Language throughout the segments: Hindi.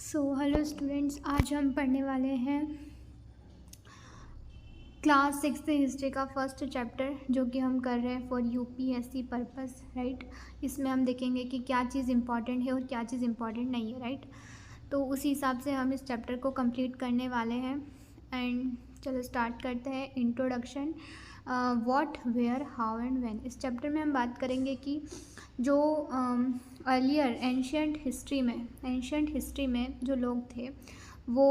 हेलो स्टूडेंट्स, आज हम पढ़ने वाले हैं क्लास 6 हिस्ट्री का फर्स्ट चैप्टर, जो कि हम कर रहे हैं फॉर यूपीएससी पर्पस, राइट। इसमें हम देखेंगे कि क्या चीज़ इम्पॉर्टेंट है और क्या चीज़ इम्पॉर्टेंट नहीं है, राइट। तो उसी हिसाब से हम इस चैप्टर को कंप्लीट करने वाले हैं। एंड चलो स्टार्ट करते हैं। Introduction, what, where, how and when. इस चैप्टर में हम बात करेंगे कि जो अर्लियर एंशियंट हिस्ट्री में जो लोग थे वो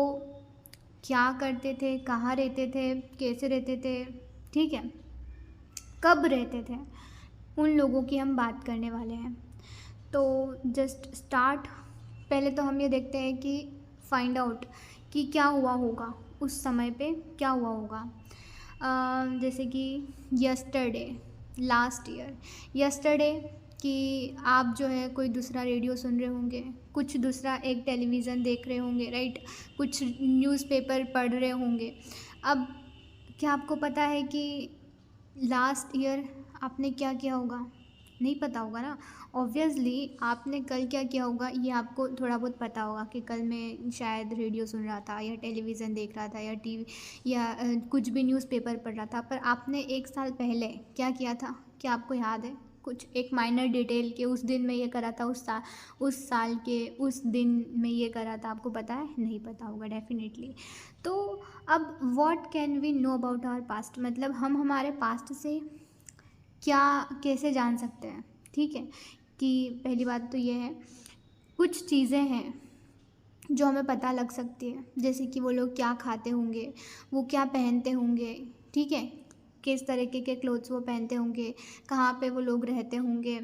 क्या करते थे, कहाँ रहते थे, कैसे रहते थे, ठीक है, कब रहते थे, उन लोगों की हम बात करने वाले हैं। तो जस्ट स्टार्ट। पहले तो हम ये देखते हैं कि फाइंड आउट कि क्या हुआ होगा उस समय पे, क्या हुआ होगा। जैसे कि यस्टरडे, लास्ट ईयर, यस्टरडे कि आप जो है कोई दूसरा रेडियो सुन रहे होंगे, कुछ दूसरा एक टेलीविज़न देख रहे होंगे, राइट, कुछ न्यूज़पेपर पढ़ रहे होंगे। अब क्या आपको पता है कि लास्ट ईयर आपने क्या किया होगा? नहीं पता होगा ना। ऑब्वियसली आपने कल क्या किया होगा ये आपको थोड़ा बहुत पता होगा कि कल मैं शायद रेडियो सुन रहा था या टेलीविज़न देख रहा था या टीवी या कुछ भी न्यूज़पेपर पढ़ रहा था। पर आपने एक साल पहले क्या किया था, क्या आपको याद है? कुछ एक माइनर डिटेल के उस दिन में ये करा था, उस साल के उस दिन में ये करा था, आपको पता है? नहीं पता होगा डेफिनेटली। तो अब what can we know about our past, मतलब हम हमारे पास्ट से क्या कैसे जान सकते हैं, ठीक है। कि पहली बात तो ये है, कुछ चीज़ें हैं जो हमें पता लग सकती है, जैसे कि वो लोग क्या खाते होंगे, वो क्या पहनते होंगे, ठीक है, किस तरीके के क्लोथ्स वो पहनते होंगे, कहाँ पे वो लोग रहते होंगे,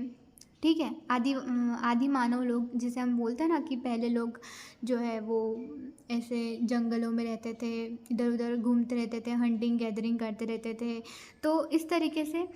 ठीक है। आदि मानव लोग जिसे हम बोलते हैं ना, कि पहले लोग जो है वो ऐसे जंगलों में रहते थे, इधर उधर घूमते रहते थे, हंटिंग गैदरिंग करते रहते थे। तो इस तरीके से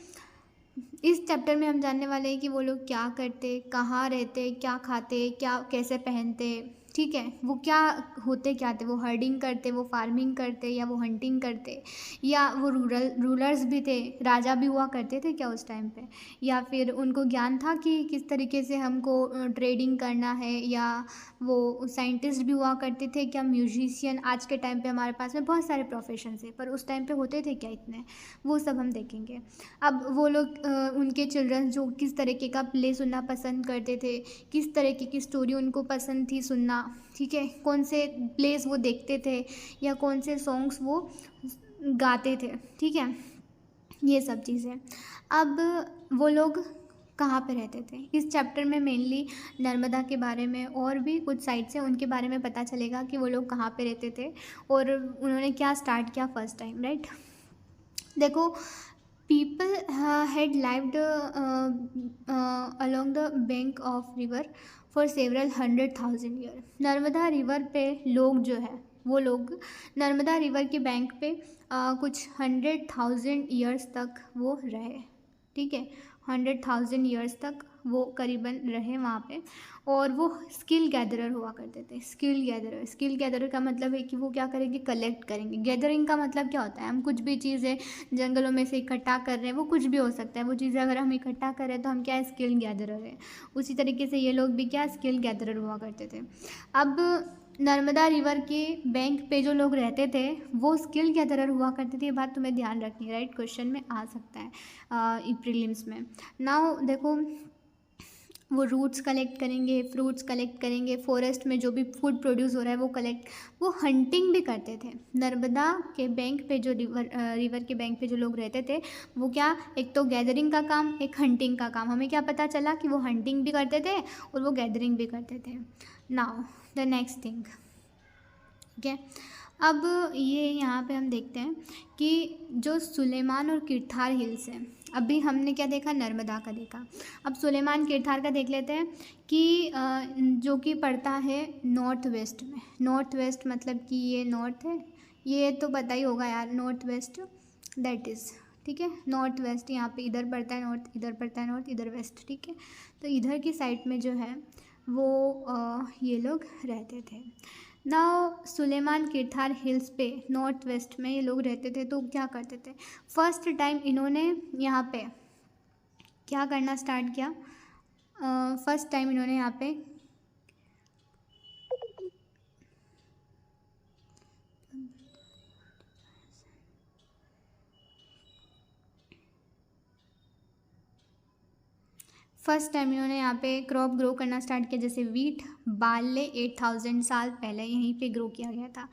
इस चैप्टर में हम जानने वाले हैं कि वो लोग क्या करते, कहाँ रहते, क्या खाते, क्या कैसे पहनते, ठीक है, वो क्या होते, क्या थे, वो हर्डिंग करते, वो फार्मिंग करते, या वो हंटिंग करते, या वो रूलर्स भी थे, राजा भी हुआ करते थे क्या उस टाइम पे, या फिर उनको ज्ञान था कि किस तरीके से हमको ट्रेडिंग करना है, या वो साइंटिस्ट भी हुआ करते थे क्या, म्यूजिशियन। आज के टाइम पे हमारे पास में बहुत सारे प्रोफेशन है, पर उस टाइम पे होते थे क्या इतने, वो सब हम देखेंगे। अब वो लोग उनके चिल्ड्रन जो किस तरीके का प्ले सुनना पसंद करते थे, किस तरीके की स्टोरी उनको पसंद थी सुनना, ठीक है, कौन से प्लेस वो देखते थे, या कौन से सॉन्ग्स वो गाते थे, ठीक है, ये सब चीज़ें। अब वो लोग कहाँ पे रहते थे, इस चैप्टर में मेनली नर्मदा के बारे में और भी कुछ साइट्स हैं उनके बारे में पता चलेगा कि वो लोग कहाँ पे रहते थे और उन्होंने क्या स्टार्ट किया फर्स्ट टाइम, राइट। देखो, people had lived along the bank of river for several 100,000 years। Narmada river पे लोग जो है वो लोग नर्मदा रिवर के बैंक पे कुछ 100,000 ईयर्स तक वो रहे, ठीक है, 100,000 ईयर्स तक वो करीबन रहे वहाँ पे। और वो स्किल गैदरर हुआ करते थे। स्किल गैदरर का मतलब है कि वो क्या करेंगे, कलेक्ट करेंगे। गैदरिंग का मतलब क्या होता है, हम कुछ भी चीज़ें जंगलों में से इकट्ठा कर रहे हैं, वो कुछ भी हो सकता है, वो चीज़ें अगर हम इकट्ठा कर रहे हैं तो हम क्या है, स्किल गैदरर है। उसी तरीके से ये लोग भी क्या स्किल गैदरर हुआ करते थे। अब नर्मदा रिवर के बैंक पे जो लोग रहते थे वो स्किल गैदरर हुआ करते थे, ये बात तुम्हें ध्यान रखनी है, राइट, क्वेश्चन में आ सकता है प्रीलिम्स में। नाउ देखो, वो रूट्स कलेक्ट करेंगे, फ्रूट्स कलेक्ट करेंगे, फॉरेस्ट में जो भी फूड प्रोड्यूस हो रहा है वो कलेक्ट, वो हंटिंग भी करते थे। नर्मदा के बैंक पे जो रिवर के बैंक पे जो लोग रहते थे वो क्या, एक तो गैदरिंग का काम, एक हंटिंग का काम। हमें क्या पता चला कि वो हंटिंग भी करते थे और वो गैदरिंग भी करते थे। नाउ द नेक्स्ट थिंग, ठीक है। अब ये यहाँ पे हम देखते हैं कि जो सुलेमान और किरथार हिल्स हैं, अभी हमने क्या देखा, नर्मदा का देखा। अब सुलेमान किरथार का देख लेते हैं कि जो कि पड़ता है नॉर्थ वेस्ट में। नॉर्थ वेस्ट मतलब कि ये नॉर्थ है, ये तो पता ही होगा यार, नॉर्थ वेस्ट दैट इज़, ठीक है, नॉर्थ वेस्ट। यहाँ पे इधर पड़ता है नॉर्थ, इधर पड़ता है नॉर्थ, इधर वेस्ट, ठीक है। तो इधर की साइड में जो है वो ये लोग रहते थे। नाउ सुलेमान किरथार हिल्स पे नॉर्थ वेस्ट में ये लोग रहते थे। तो क्या करते थे, फर्स्ट टाइम इन्होंने यहाँ पे क्या करना स्टार्ट किया, फर्स्ट टाइम इन्होंने यहाँ पे फर्स्ट टाइम इन्होंने यहाँ पे क्रॉप ग्रो करना स्टार्ट किया, जैसे वीट, बार्ले 8000 साल पहले यहीं पे ग्रो किया गया था।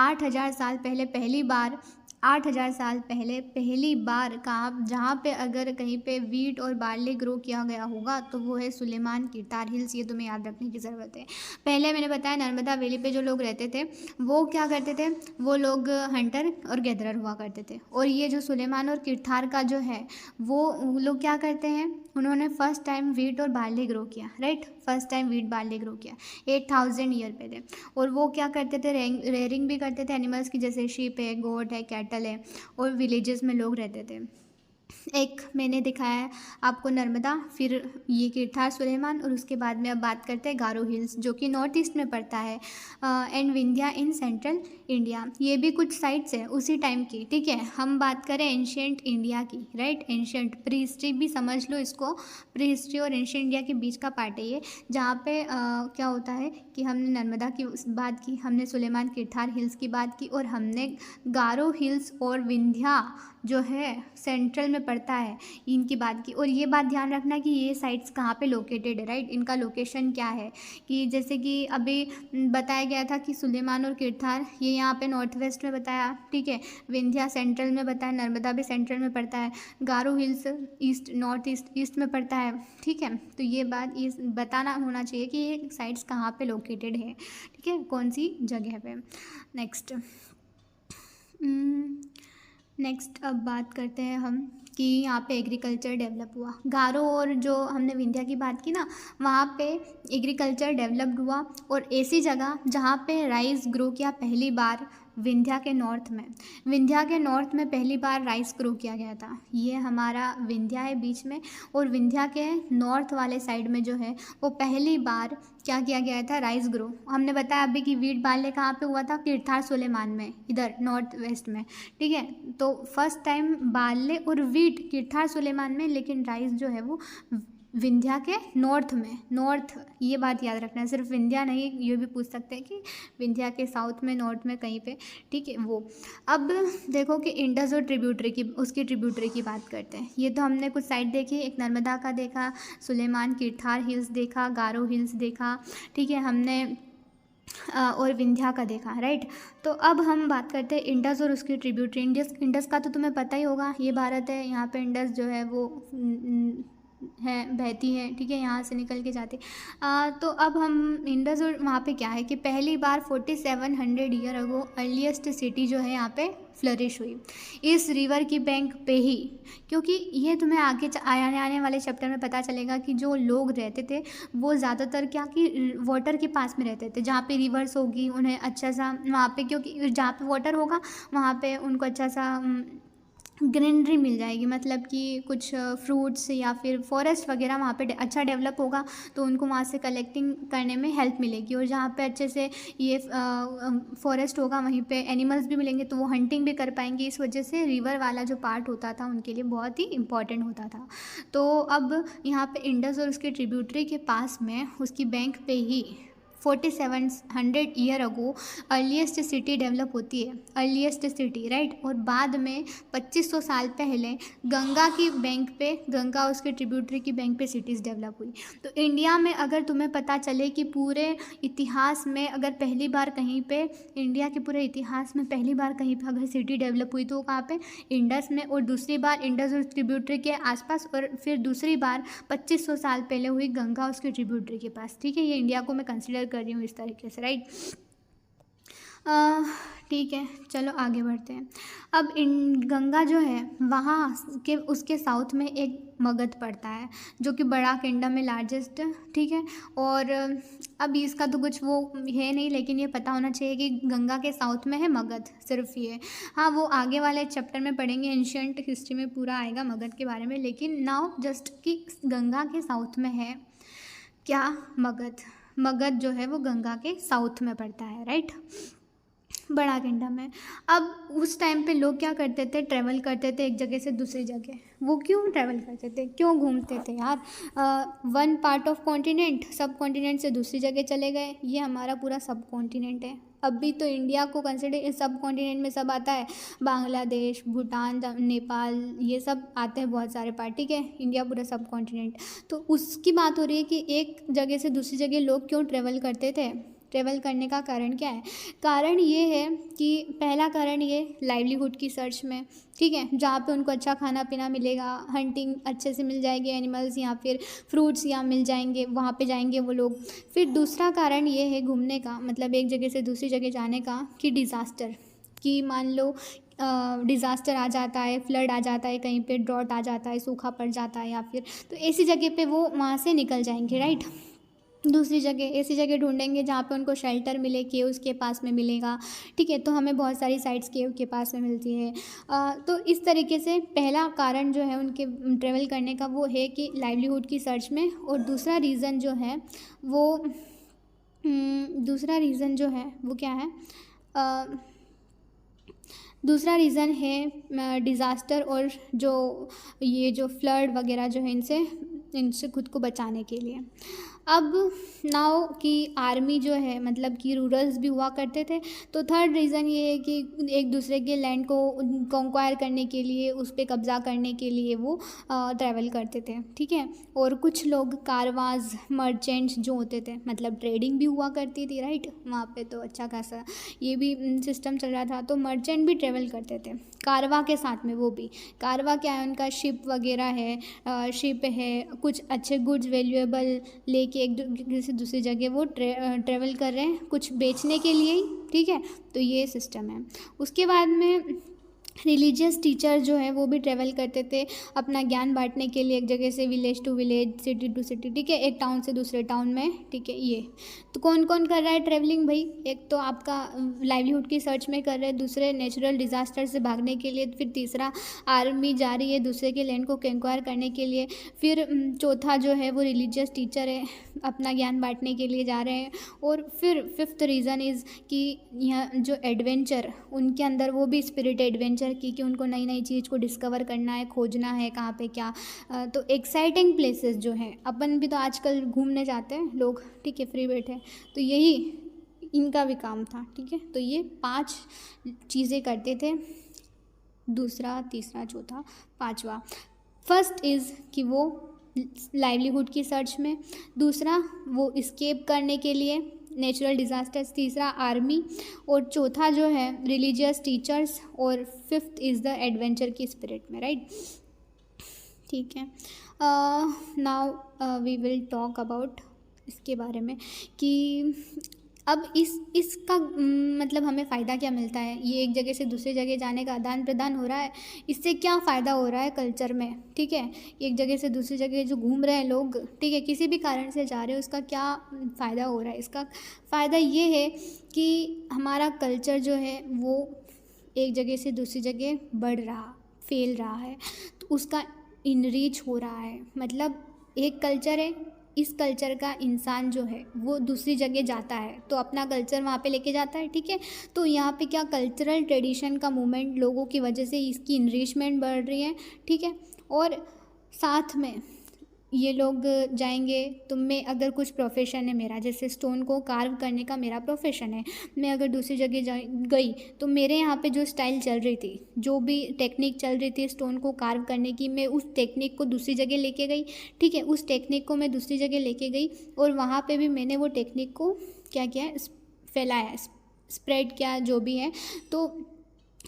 8000 साल पहले पहली बार, 8000 साल पहले पहली बार कहाँ, जहाँ पे अगर कहीं पे वीट और बार्ले ग्रो किया गया होगा तो वो है सुलेमान किरतार हिल्स। ये तुम्हें याद रखने की ज़रूरत है। पहले मैंने बताया नर्मदा वैली पे जो लोग रहते थे वो क्या करते थे, वो लोग हंटर और गैदरर हुआ करते थे। और ये जो सुलेमान और किरतार का जो है वो लोग क्या करते हैं, उन्होंने फर्स्ट टाइम वीट और बार्ले ग्रो किया, right. First time wheat barley grow किया 8000 ईयर पहले। और वो क्या करते थे, रेयरिंग भी करते थे एनिमल्स की, जैसे शीप है, गोट है, कैटल है, और विलेजेस में लोग रहते थे। एक मैंने दिखाया है आपको नर्मदा, फिर ये किरतार, सुलेमान, और उसके बाद में अब बात करते हैं गारो हिल्स जो कि नॉर्थ ईस्ट में पड़ता है, and Vindhya in central India. ये भी कुछ साइट्स है उसी टाइम की, ठीक है। हम बात करें एंशियंट इंडिया की, राइट। एंशियंट, प्री हिस्ट्री भी समझ लो इसको, प्री हिस्ट्री और एंशियंट इंडिया के बीच का पार्ट है ये, जहाँ पे क्या होता है कि हमने नर्मदा की बात की, हमने सुलेमान किरतार हिल्स की बात की, और हमने गारो हिल्स और विंध्या जो है सेंट्रल में पड़ता है इनकी बात की। और ये बात ध्यान रखना कि ये साइट्स कहाँ पे लोकेटेड है, राइट। इनका लोकेशन क्या है, कि जैसे कि अभी बताया गया था कि सुलेमान और किरतार ये यहाँ पे नॉर्थ वेस्ट में बताया, ठीक है। विंध्या सेंट्रल में बताया, नर्मदा भी सेंट्रल में पड़ता है, गारो हिल्स ईस्ट, नॉर्थ ईस्ट में पड़ता है, ठीक है। तो ये बात ये बताना होना चाहिए कि ये साइट्स कहाँ पे लोकेटेड है, ठीक है, कौन सी जगह पे। नेक्स्ट अब बात करते हैं हम कि यहाँ पे एग्रीकल्चर डेवलप हुआ। गारो और जो हमने विंध्या की बात की ना, वहाँ पे एग्रीकल्चर डेवलप्ड हुआ, और ऐसी जगह जहाँ पे राइस ग्रो किया पहली बार विंध्या के नॉर्थ में। विंध्या के नॉर्थ में पहली बार राइस ग्रो किया गया था। ये हमारा विंध्या है बीच में, और विंध्या के नॉर्थ वाले साइड में जो है वो पहली बार क्या किया गया था, राइस ग्रो। हमने बताया अभी कि वीट बार्ले कहाँ पे हुआ था, किरतार सुलेमान में, इधर नॉर्थ वेस्ट में, ठीक है। तो फर्स्ट टाइम बार्ले और वीट किरतार सुलेमान में, लेकिन राइस जो है वो विंध्या के नॉर्थ में, नॉर्थ, ये बात याद रखना है। सिर्फ विंध्या नहीं, ये भी पूछ सकते हैं कि विंध्या के साउथ में, नॉर्थ में कहीं पे, ठीक है वो। अब देखो कि इंडस और ट्रिब्यूटरी की, उसकी ट्रिब्यूटरी की बात करते हैं। ये तो हमने कुछ साइड देखी, एक नर्मदा का देखा, सुलेमान किरतार हिल्स देखा, गारो हिल्स देखा, ठीक है, हमने और विंध्या का देखा, राइट। तो अब हम बात करते हैं इंडस और उसकी ट्रिब्यूटरी। इंडस का तो तुम्हें पता ही होगा, ये भारत है, यहाँ पे इंडस जो है वो है, बहती है, ठीक है, यहाँ से निकल के जाती। तो अब हम इंडस और वहाँ पे क्या है कि पहली बार 4700 ईयर अगो अर्लीस्ट सिटी जो है यहाँ पे फ्लरिश हुई, इस रिवर की बैंक पे ही। क्योंकि ये तुम्हें आगे आने वाले चैप्टर में पता चलेगा कि जो लोग रहते थे वो ज़्यादातर क्या कि वाटर के पास में रहते थे, जहाँ पे रिवर्स होगी उन्हें अच्छा सा वहाँ पे, क्योंकि जहाँ पे वाटर होगा वहाँ पे उनको अच्छा सा ग्रीनरी मिल जाएगी, मतलब कि कुछ फ्रूट्स या फिर फॉरेस्ट वगैरह वहाँ पे अच्छा डेवलप होगा, तो उनको वहाँ से कलेक्टिंग करने में हेल्प मिलेगी। और जहाँ पे अच्छे से ये फॉरेस्ट होगा वहीं पे एनिमल्स भी मिलेंगे, तो वो हंटिंग भी कर पाएंगे। इस वजह से रिवर वाला जो पार्ट होता था उनके लिए बहुत ही इम्पॉर्टेंट होता था। तो अब यहाँ पे इंडस और उसके ट्रिब्यूटरी के पास में उसकी बैंक पे ही 4700 year ago earliest city develop होती है, अर्लीस्ट सिटी, राइट। और बाद में 2500 साल पहले गंगा की बैंक पे, गंगा उसके ट्रिब्यूटरी की बैंक पे सिटीज़ डेवलप हुई। तो इंडिया में अगर तुम्हें पता चले कि पूरे इतिहास में अगर पहली बार कहीं पे, इंडिया के पूरे इतिहास में पहली बार कहीं पे अगर सिटी डेवलप हुई तो वो कहाँ पे, इंडस में। और दूसरी बार इंडस और ट्रिब्यूटरी के आसपास, और फिर दूसरी बार 2500 साल पहले हुई गंगा उसके ट्रिब्यूटरी के पास, ठीक है। ये इंडिया को मैं कंसिडर कर रही हूँ इस तरीके से, राइट। ठीक है, चलो आगे बढ़ते हैं। अब गंगा जो है वहाँ के उसके साउथ में एक मगध पड़ता है जो कि बड़ा किंगडम में लार्जेस्ट, ठीक है। और अब इसका तो कुछ वो है नहीं, लेकिन ये पता होना चाहिए कि गंगा के साउथ में है मगध, सिर्फ ये। हाँ, वो आगे वाले चैप्टर में पढ़ेंगे, एंशियंट हिस्ट्री में पूरा आएगा मगध के बारे में, लेकिन नाउ जस्ट कि गंगा के साउथ में है क्या, मगध। मगध जो है वो गंगा के साउथ में पड़ता है, राइट। बड़ा किंगडम है। अब उस टाइम पे लोग क्या करते थे, ट्रैवल करते थे एक जगह से दूसरी जगह। वो क्यों ट्रैवल करते थे, क्यों घूमते थे यार? वन पार्ट ऑफ कॉन्टिनेंट, सब कॉन्टिनेंट से दूसरी जगह चले गए। ये हमारा पूरा सब कॉन्टिनेंट है। अभी तो इंडिया को कंसिडर सब कॉन्टिनेंट में सब आता है, बांग्लादेश, भूटान, नेपाल, ये सब आते हैं बहुत सारे पार्ट, ठीक है। इंडिया पूरा सब कॉन्टिनेंट। तो उसकी बात हो रही है कि एक जगह से दूसरी जगह लोग क्यों ट्रैवल करते थे। ट्रैवल करने का कारण क्या है? कारण ये है कि पहला कारण ये लाइवलीहुड की सर्च में, ठीक है, जहाँ पे उनको अच्छा खाना पीना मिलेगा, हंटिंग अच्छे से मिल जाएगी एनिमल्स, या फिर फ्रूट्स यहाँ मिल जाएंगे, वहाँ पे जाएंगे वो लोग। फिर दूसरा कारण ये है घूमने का, मतलब एक जगह से दूसरी जगह जाने का, कि डिज़ास्टर, कि मान लो डिज़ास्टर आ जाता है, फ्लड आ जाता है, कहीं पे ड्रॉट आ जाता है, सूखा पड़ जाता है, या फिर तो ऐसी जगह पे वो वहाँ से निकल जाएंगे, राइट। दूसरी जगह ऐसी जगह ढूंढेंगे जहाँ पे उनको शेल्टर मिले, केव्स के पास में मिलेगा, ठीक है। तो हमें बहुत सारी साइट्स केव के पास में मिलती है। तो इस तरीके से पहला कारण जो है उनके ट्रैवल करने का वो है कि लाइवलीहुड की सर्च में। और दूसरा रीज़न जो है वो क्या है? दूसरा रीज़न है डिज़ास्टर, और जो फ्लड वगैरह जो है इनसे खुद को बचाने के लिए। अब नाउ कि आर्मी जो है, मतलब कि रूरल्स भी हुआ करते थे। तो थर्ड रीज़न ये है कि एक दूसरे के लैंड को कंक्वायर करने के लिए, उस पर कब्ज़ा करने के लिए वो ट्रैवल करते थे, ठीक है। और कुछ लोग कारवाज, मर्चेंट्स जो होते थे, मतलब ट्रेडिंग भी हुआ करती थी, राइट। वहाँ पे तो अच्छा खासा ये भी सिस्टम चल रहा था। तो मर्चेंट भी ट्रैवल करते थे कारवा के साथ में। वो भी कारवा क्या है, उनका शिप वगैरह है, शिप है, कुछ अच्छे गुड्स वैल्यूएबल लेके एक जगह से दूसरी जगह वो ट्रैवल कर रहे हैं कुछ बेचने के लिए ही, ठीक है। तो ये सिस्टम है। उसके बाद में रिलीजियस टीचर जो है वो भी ट्रैवल करते थे अपना ज्ञान बांटने के लिए, एक जगह से village to village, city to city, ठीक है, एक टाउन से दूसरे टाउन में, ठीक है। ये तो कौन कौन कर रहा है ट्रैवलिंग भाई? एक तो आपका लाइवलीहुड की सर्च में कर रहे हैं, दूसरे नेचुरल डिज़ास्टर से भागने के लिए, फिर तीसरा आर्मी जा रही है दूसरे के लैंड को कंक्वायर करने के लिए, फिर चौथा जो है वो रिलीजियस टीचर है, अपना ज्ञान बांटने के लिए जा रहे हैं। और फिर फिफ्थ रीज़न इज़ कि यह जो एडवेंचर उनके अंदर, वो भी स्पिरिट एडवेंचर की, कि उनको नई नई चीज़ को डिस्कवर करना है, खोजना है कहाँ पे क्या। तो एक्साइटिंग प्लेसेस जो हैं, अपन भी तो आजकल घूमने जाते हैं लोग, ठीक है, फ्री बैठे। तो यही इनका भी काम था, ठीक है। तो ये 5 चीज़ें करते थे, दूसरा, तीसरा, चौथा, पाँचवा। फर्स्ट इज़ कि वो लाइवलीहुड की सर्च में, दूसरा वो इस्केप करने के लिए नेचुरल डिज़ास्टर्स, तीसरा आर्मी, और चौथा जो है रिलीजियस टीचर्स, और फिफ्थ इज़ द एडवेंचर की स्पिरिट में, राइट। ठीक है। Now we will talk about इसके बारे में कि अब इसका मतलब हमें फ़ायदा क्या मिलता है। ये एक जगह से दूसरी जगह जाने का आदान प्रदान हो रहा है, इससे क्या फ़ायदा हो रहा है कल्चर में, ठीक है। एक जगह से दूसरी जगह जो घूम रहे हैं लोग, ठीक है, किसी भी कारण से जा रहे हैं, उसका क्या फ़ायदा हो रहा है? इसका फ़ायदा ये है कि हमारा कल्चर जो है वो एक जगह से दूसरी जगह बढ़ रहा, फैल रहा है, तो उसका इनरीच हो रहा है। मतलब एक कल्चर है, इस कल्चर का इंसान जो है वो दूसरी जगह जाता है तो अपना कल्चर वहाँ पे लेके जाता है, ठीक है। तो यहाँ पे क्या कल्चरल ट्रेडिशन का मूवमेंट लोगों की वजह से इसकी इनरिचमेंट बढ़ रही है, ठीक है। और साथ में ये लोग जाएंगे, तो मैं अगर कुछ प्रोफेशन है मेरा, जैसे स्टोन को कार्व करने का मेरा प्रोफेशन है, मैं अगर दूसरी जगह गई तो मेरे यहाँ पे जो स्टाइल चल रही थी, जो भी टेक्निक चल रही थी स्टोन को कार्व करने की, मैं उस टेक्निक को दूसरी जगह लेके गई, ठीक है। उस टेक्निक को मैं दूसरी जगह लेके गई और वहाँ पे भी मैंने वो टेक्निक को क्या किया, फैलाया, स्प्रेड किया, जो भी है। तो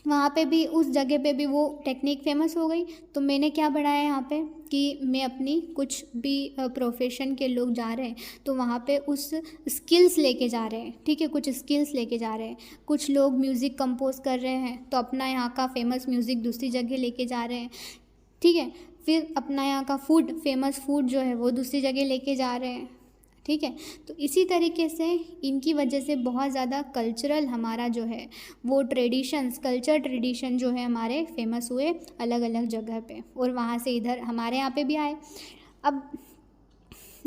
वहाँ पे भी, उस जगह पे भी वो टेक्निक फेमस हो गई। तो मैंने क्या बढ़ाया यहाँ पे कि मैं अपनी कुछ भी प्रोफेशन के लोग जा रहे हैं तो वहाँ पे उस स्किल्स लेके जा रहे हैं, ठीक है, कुछ स्किल्स लेके जा रहे हैं। कुछ लोग म्यूज़िक कंपोज कर रहे हैं तो अपना यहाँ का फेमस म्यूज़िक दूसरी जगह लेके जा रहे हैं, ठीक है। फिर अपना यहाँ का फूड, फेमस फूड जो है वो दूसरी जगह लेके जा रहे हैं, ठीक है। तो इसी तरीके से इनकी वजह से बहुत ज़्यादा कल्चरल हमारा जो है वो ट्रेडिशंस, कल्चर ट्रेडिशन जो है हमारे फेमस हुए अलग अलग जगह पे, और वहाँ से इधर हमारे यहाँ पे भी आए। अब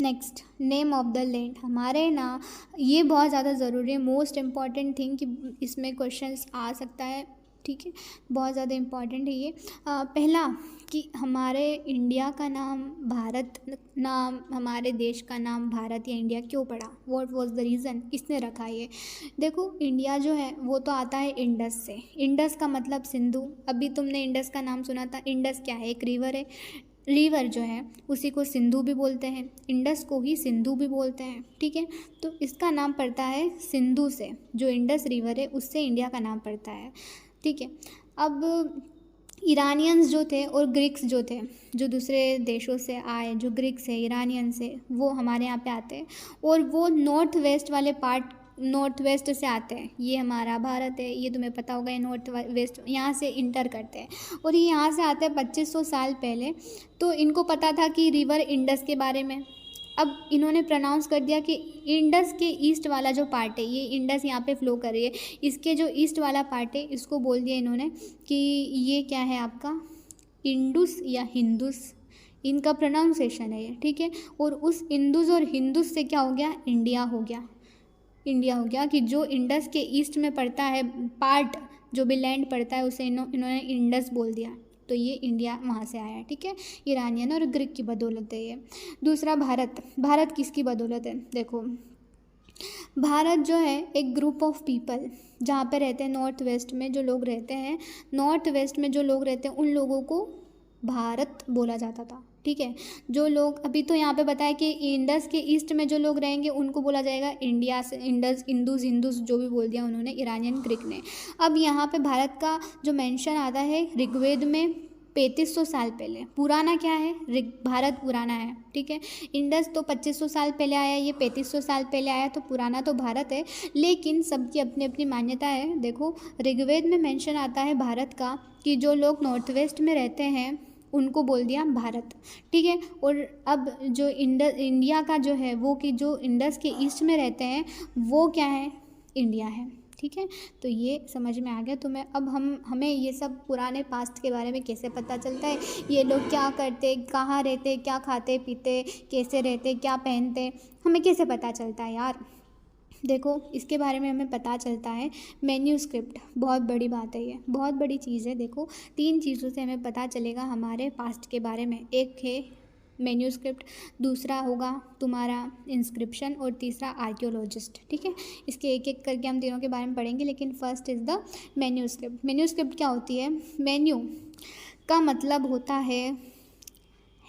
next, name of the land. हमारे ना ये बहुत ज़्यादा ज़रूरी है, मोस्ट इम्पॉर्टेंट थिंग कि इसमें क्वेश्चंस आ सकता है, ठीक है, बहुत ज़्यादा इम्पॉर्टेंट है ये। पहला कि हमारे इंडिया का नाम भारत, नाम हमारे देश का नाम भारत या इंडिया क्यों पड़ा, व्हाट वाज द रीज़न, किसने रखा ये। देखो इंडिया जो है वो तो आता है इंडस से, इंडस का मतलब सिंधु। अभी तुमने इंडस का नाम सुना था, इंडस क्या है, एक रिवर है, रिवर जो है उसी को सिंधु भी बोलते हैं, इंडस को ही सिंधु भी बोलते हैं, ठीक है। तो इसका नाम पड़ता है सिंधु से, जो इंडस रिवर है उससे इंडिया का नाम पड़ता है, ठीक है। अब ईरानियंस जो थे और ग्रीक्स जो थे, जो दूसरे देशों से आए, जो ग्रीक्स है, ईरानियंस है, वो हमारे यहाँ पे आते हैं और वो नॉर्थ वेस्ट वाले पार्ट, नॉर्थ वेस्ट से आते हैं। ये हमारा भारत है, ये तुम्हें पता होगा, ये नॉर्थ वेस्ट यहाँ से इंटर करते हैं और ये यहाँ से आते हैं 2500 साल पहले। तो इनको पता था कि रिवर इंडस के बारे में। अब इन्होंने प्रनाउंस कर दिया कि इंडस के ईस्ट वाला जो पार्ट है, ये इंडस यहाँ पे फ्लो कर रही है, इसके जो ईस्ट वाला पार्ट है इसको बोल दिया इन्होंने कि ये क्या है आपका इंडुस या हिंदुस, इनका प्रोनाउंसिएशन है ये, ठीक है। और उस इंडुस और हिंदुस से क्या हो गया, इंडिया हो गया, इंडिया हो गया, कि जो इंडस के ईस्ट में पड़ता है पार्ट, जो भी लैंड पड़ता है उसे इन्होंने इंडस बोल दिया, तो ये इंडिया वहाँ से आया, ठीक है। ईरानियन और ग्रीक की बदौलत है ये। दूसरा भारत, भारत किसकी बदौलत है, देखो भारत जो है एक ग्रुप ऑफ पीपल जहाँ पे रहते हैं, नॉर्थ वेस्ट में जो लोग रहते हैं, नॉर्थ वेस्ट में जो लोग रहते हैं उन लोगों को भारत बोला जाता था, ठीक है। जो लोग अभी तो यहाँ पे बताया कि इंडस के ईस्ट में जो लोग रहेंगे उनको बोला जाएगा इंडिया से, इंडस, इंदुस, हिंदुस जो भी बोल दिया उन्होंने, ईरानियन, ग्रीक ने। अब यहाँ पे भारत का जो मेंशन आता है ऋग्वेद में 3500 साल पहले, पुराना क्या है, भारत पुराना है, ठीक है। इंडस तो 2500 साल पहले आया, ये 3500 साल पहले आया, तो पुराना तो भारत है, लेकिन सबकी अपनी अपनी मान्यता है। देखो ऋग्वेद में मेंशन आता है भारत का कि जो लोग नॉर्थ वेस्ट में रहते हैं उनको बोल दिया भारत, ठीक है। और अब जो इंडिया का जो है वो, कि जो इंडस के ईस्ट में रहते हैं वो क्या है, इंडिया है, ठीक है। तो ये समझ में आ गया तुम्हें। अब हमें ये सब पुराने पास्ट के बारे में कैसे पता चलता है, ये लोग क्या करते, कहाँ रहते, क्या खाते पीते, कैसे रहते, क्या पहनते, हमें कैसे पता चलता है यार। देखो इसके बारे में हमें पता चलता है मैन्यूस्क्रिप्ट, बहुत बड़ी बात है, ये बहुत बड़ी चीज़ है। देखो 3 चीज़ों से हमें पता चलेगा हमारे पास्ट के बारे में, एक है मैन्यूस्क्रिप्ट, दूसरा होगा तुम्हारा इंस्क्रिप्शन और तीसरा आर्कियोलॉजिस्ट, ठीक है। इसके एक एक करके हम तीनों के बारे में पढ़ेंगे, लेकिन first is the manuscript. Manuscript क्या होती है, मेन्यू का मतलब होता है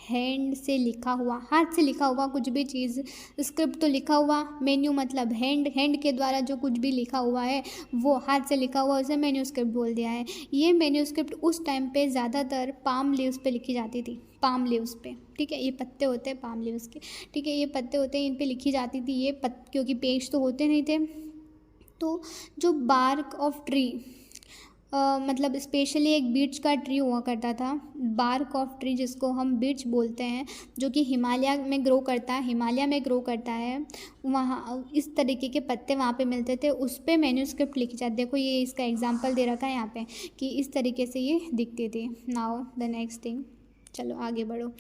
हैंड से लिखा हुआ, हाथ से लिखा हुआ कुछ भी चीज़, स्क्रिप्ट तो लिखा हुआ, मेन्यू मतलब हैंड, हैंड के द्वारा जो कुछ भी लिखा हुआ है वो हाथ से लिखा हुआ, उसे मैन्यूस्क्रिप्ट बोल दिया है। ये मैन्यूस्क्रिप्ट उस टाइम पे ज़्यादातर पाम लीव्स पे लिखी जाती थी, पाम लीव्स पे, ठीक है। ये पत्ते होते हैं पाम लीव्स के, ठीक है, ये पत्ते होते हैं, इन पे लिखी जाती थी ये क्योंकि पेज तो होते नहीं थे। तो जो बार्क ऑफ ट्री, मतलब स्पेशली एक बीच का ट्री हुआ करता था, बार्क ऑफ ट्री जिसको हम बीच बोलते हैं, जो कि हिमालय में ग्रो करता है, हिमालय में ग्रो करता है, वहाँ इस तरीके के पत्ते वहाँ पे मिलते थे, उस पर मैन्यूस्क्रिप्ट लिखी जाती। देखो ये इसका एग्जांपल दे रखा है यहाँ पे कि इस तरीके से ये दिखती थी। नाउ द नेक्स्ट थिंग, चलो आगे बढ़ो।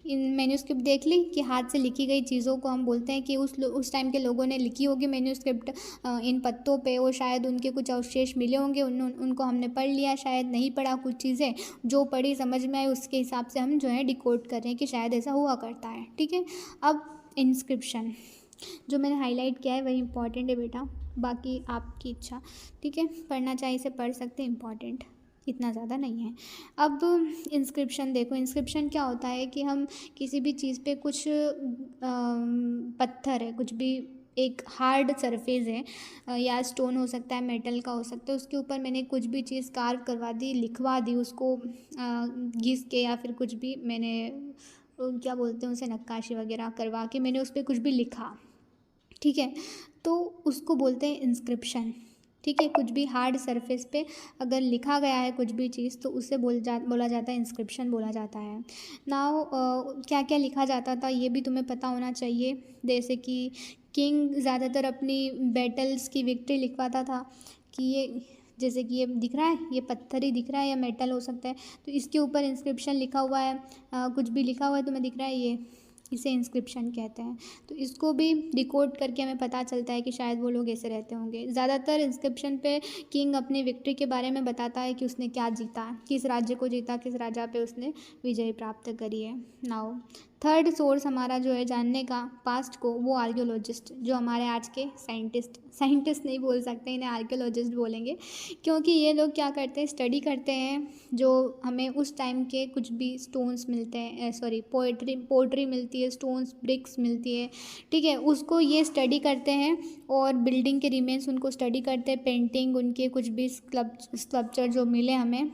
इन मैन्यूस्क्रिप्ट देख ली कि हाथ से लिखी गई चीज़ों को हम बोलते हैं कि उस टाइम के लोगों ने लिखी होगी मैन्यूस्क्रिप्ट इन पत्तों पे, और शायद उनके कुछ अवशेष मिले होंगे, उनको हमने पढ़ लिया, शायद नहीं पढ़ा, कुछ चीज़ें जो पढ़ी समझ में आई उसके हिसाब से हम जो है डिकोड कर रहे हैं कि शायद ऐसा हुआ करता है, ठीक है। अब इंस्क्रिप्शन जो मैंने हाईलाइट किया है वही इंपॉर्टेंट है बेटा, बाकी आपकी इच्छा, ठीक है, पढ़ना चाहिए इसे पढ़ सकते हैं, इंपॉर्टेंट इतना ज़्यादा नहीं है। अब इंस्क्रिप्शन देखो, इंस्क्रिप्शन क्या होता है कि हम किसी भी चीज़ पे कुछ पत्थर है, कुछ भी एक हार्ड सरफेस है या स्टोन हो सकता है, मेटल का हो सकता है, उसके ऊपर मैंने कुछ भी चीज़ कार्व करवा दी, लिखवा दी उसको घिस के, या फिर कुछ भी मैंने क्या बोलते हैं उसे, नक्काशी वगैरह करवा के मैंने उस पर कुछ भी लिखा, ठीक है, तो उसको बोलते हैं इंस्क्रिप्शन, ठीक है। कुछ भी हार्ड सरफेस पे अगर लिखा गया है कुछ भी चीज़ तो उसे बोला जाता है इंस्क्रिप्शन बोला जाता है। नाउ क्या क्या लिखा जाता था ये भी तुम्हें पता होना चाहिए, जैसे कि किंग ज़्यादातर अपनी बैटल्स की विक्ट्री लिखवाता था कि ये, जैसे कि ये दिख रहा है, ये पत्थर ही दिख रहा है या मेटल हो सकता है, तो इसके ऊपर इंस्क्रिप्शन लिखा हुआ है, कुछ भी लिखा हुआ है तुम्हें दिख रहा है, ये इसे इंस्क्रिप्शन कहते हैं। तो इसको भी डिकोड करके हमें पता चलता है कि शायद वो लोग ऐसे रहते होंगे। ज़्यादातर इंस्क्रिप्शन पे किंग अपनी विक्ट्री के बारे में बताता है कि उसने क्या जीता, किस राज्य को जीता, किस राजा पे उसने विजय प्राप्त करी है। नाउ थर्ड सोर्स हमारा जो है जानने का पास्ट को, वो आर्कियोलॉजिस्ट, जो हमारे आज के साइंटिस्ट नहीं बोल सकते, इन्हें आर्कियोलॉजिस्ट बोलेंगे, क्योंकि ये लोग क्या करते हैं, स्टडी करते हैं जो हमें उस टाइम के कुछ भी स्टोन्स मिलते हैं, पोट्री मिलती है, स्टोन्स, ब्रिक्स मिलती है, ठीक है, उसको ये स्टडी करते हैं और बिल्डिंग के रिमेन्स उनको स्टडी करते हैं, पेंटिंग, उनके कुछ भी स्कल्पचर जो मिले हमें,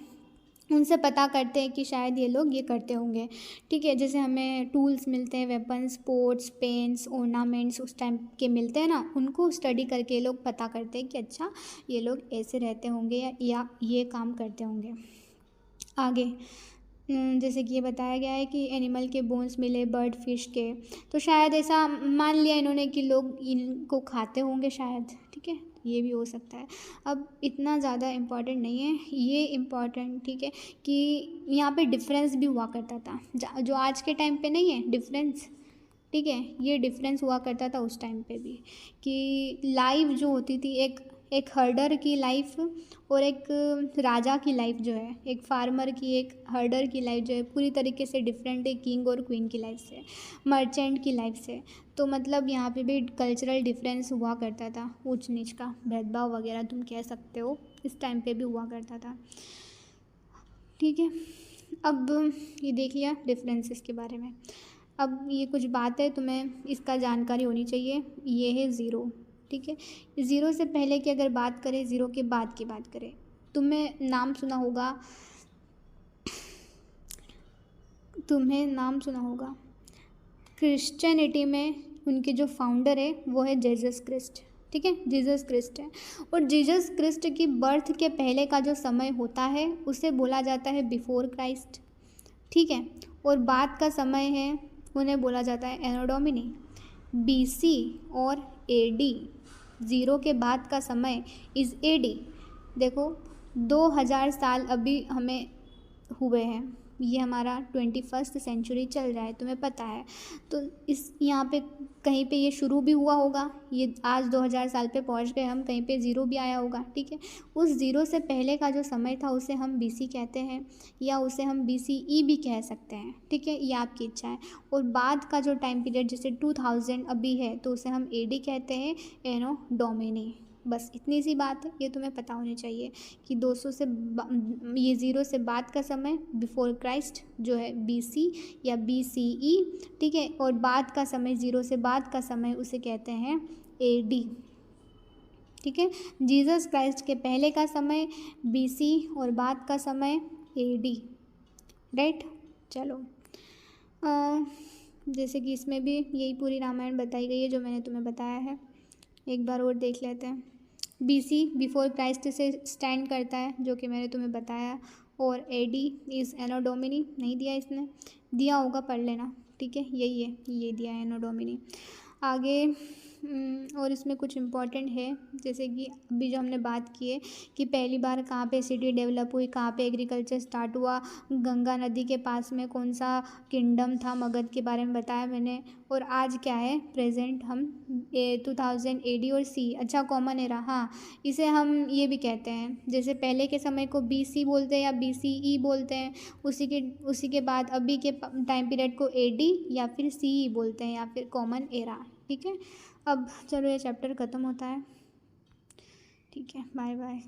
उनसे पता करते हैं कि शायद ये लोग ये करते होंगे, ठीक है। जैसे हमें टूल्स मिलते हैं, वेपन्स, पोर्ट्स, पेन्स, ऑर्नामेंट्स उस टाइम के मिलते हैं ना, उनको स्टडी करके ये लोग पता करते हैं कि अच्छा ये लोग ऐसे रहते होंगे या ये काम करते होंगे। आगे जैसे कि ये बताया गया है कि एनिमल के बोन्स मिले, बर्ड, फिश के, तो शायद ऐसा मान लिया इन्होंने कि लोग इनको खाते होंगे शायद, ठीक है, ये भी हो सकता है। अब इतना ज़्यादा इम्पॉर्टेंट नहीं है ये, इम्पॉर्टेंट ठीक है कि यहाँ पे डिफरेंस भी हुआ करता था, जो आज के टाइम पे नहीं है डिफरेंस, ठीक है, ये डिफरेंस हुआ करता था उस टाइम पे भी, कि लाइफ जो होती थी, एक हर्डर की लाइफ और एक राजा की लाइफ जो है, एक फार्मर की, एक हर्डर की लाइफ जो है, पूरी तरीके से डिफरेंट है किंग और क्वीन की लाइफ से, मर्चेंट की लाइफ से। तो मतलब यहाँ पे भी कल्चरल डिफरेंस हुआ करता था, ऊंच नीच का भेदभाव वगैरह तुम कह सकते हो, इस टाइम पे भी हुआ करता था, ठीक है। अब ये देख लिया डिफरेंसेस के बारे में। अब ये कुछ बात है, तुम्हें इसका जानकारी होनी चाहिए। ये है ज़ीरो, ठीक है। ज़ीरो से पहले की अगर बात करें, ज़ीरो के बाद की बात करें, तुम्हें नाम सुना होगा क्रिश्चियनिटी में उनके जो फाउंडर है वो है जीसस क्रिस्ट, ठीक है, जीसस क्रिस्ट है। और जीसस क्रिस्ट की बर्थ के पहले का जो समय होता है उसे बोला जाता है बिफोर क्राइस्ट, ठीक है। और बाद का समय है उन्हें बोला जाता है एनो डोमिनी, BC और AD। ज़ीरो के बाद का समय इज़ AD। देखो 2000 साल अभी हमें हुए हैं, ये हमारा 21st सेंचुरी चल रहा है, तुम्हें पता है। तो इस यहाँ पे कहीं पे ये शुरू भी हुआ होगा, ये आज 2000 साल पे पहुँच गए हम, कहीं पे ज़ीरो भी आया होगा, ठीक है। उस ज़ीरो से पहले का जो समय था उसे हम BC कहते हैं, या उसे हम BCE भी कह सकते हैं, ठीक है, ये आपकी इच्छा है। और बाद का जो टाइम पीरियड जैसे 2000 अभी है तो उसे हम AD कहते हैं, एनो डोमिनी। बस इतनी सी बात है, ये तुम्हें पता होनी चाहिए कि 200 से ये ज़ीरो से बाद का समय बिफोर क्राइस्ट जो है BC या BCE, ठीक है। और बाद का समय, ज़ीरो से बाद का समय उसे कहते हैं AD, ठीक है। जीसस क्राइस्ट के पहले का समय BC और बाद का समय AD, राइट। चलो जैसे कि इसमें भी यही पूरी रामायण बताई गई है जो मैंने तुम्हें बताया है, एक बार और देख लेते हैं। BC बिफोर क्राइस्ट से स्टैंड करता है जो कि मैंने तुम्हें बताया, और AD इज़ एनो डोमिनी, नहीं दिया इसने, दिया होगा पढ़ लेना, ठीक है, यही है, ये दिया है एनो डोमिनी। आगे और इसमें कुछ इम्पॉर्टेंट है, जैसे कि अभी जो हमने बात की है कि पहली बार कहाँ पे सिटी डेवलप हुई, कहाँ पे एग्रीकल्चर स्टार्ट हुआ, गंगा नदी के पास में कौन सा किंगडम था, मगध के बारे में बताया मैंने। और आज क्या है प्रेजेंट, हम 2000 AD और C, अच्छा कॉमन एरा, हाँ इसे हम ये भी कहते हैं, जैसे पहले के समय को BC बोलते हैं या BCE बोलते हैं, उसी के बाद अभी के टाइम पीरियड को AD या फिर CE बोलते हैं, या फिर कॉमन एरा, ठीक है। अब चलो ये चैप्टर ख़त्म होता है, ठीक है, बाय बाय।